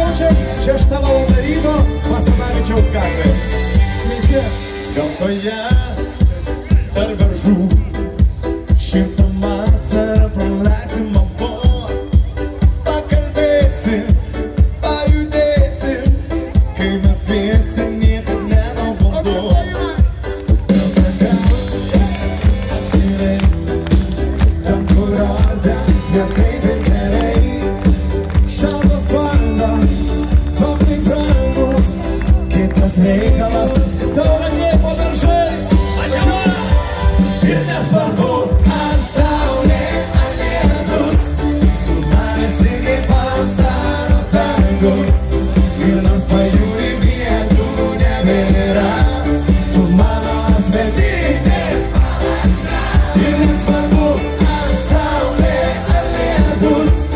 balandžiai, 6 val. Ryto, Basanavičiaus gatvė. Sveiki. Gamtoje tarp beržų šitą vasarą praleisim abu. Pakalbėsim, pajudėsim, kai mes dviesi niekad nenuobodu. Atvirai, tam kur arde, ne kaip ir gerai. Šaltos bandos, tokai brangus, kitas reikalas. Tauragė po daržai, ir nesvarbu, ar saulė, ar lietus, tu man esi kaip vasaros dangus. Ir nors pajūry vietų nebėra, tu mano asmeninė valanda. Ir nesvarbu, ar saulė, ar lietus,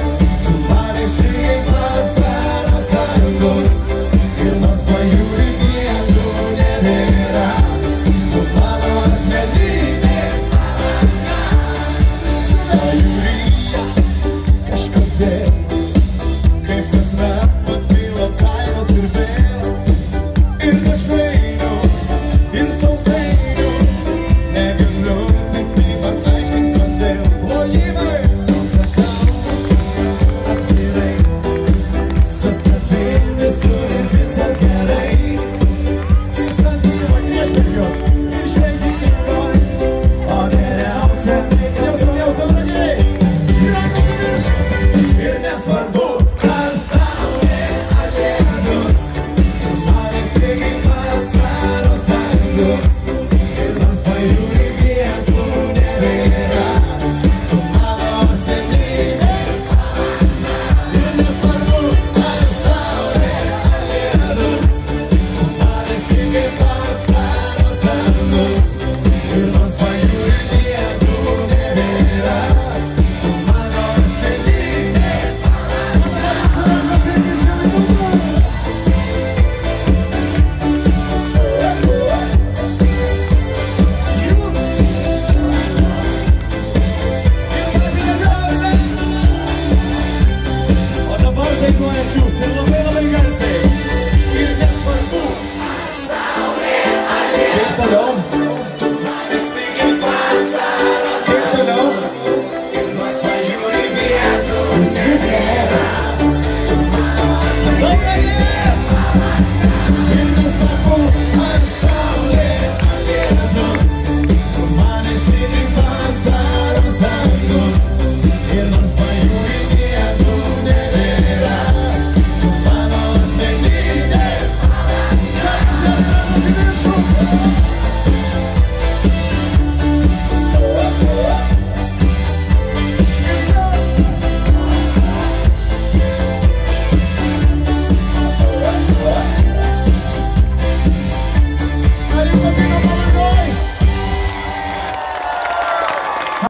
tu man esi kaip vasaros dangus. Ir nors pajūry vietų nebėra, tu mano asmeninė valanda. Pajūryje kažkodėl, kaip kasmet pakilo kainos ir vėl. Ir dažnainių, ir sausainių, negaliu tik taip ataiškinti kodėl. Plojimai, tau sakau, atvirai, su tavim visur ir visur gerai. Visą gyvą priešpirkios, išvengimoj, o geriausia, jau sudėjau Tauragėj. Rankos į viršų, ir nesvarbu, ar saulė, ar lietus, tu man esi kaip vasaros dangus. Ir nors pajūry vietų nebėra, tu mano asmeninė valanda. Ir nesvarbu, ar saulė, ar lietus, tu man esi kaip vasaros dangus. Ir nors pajūry vietų nebėra, tu mano asmeninė O dabar dainuojat jūs ir labai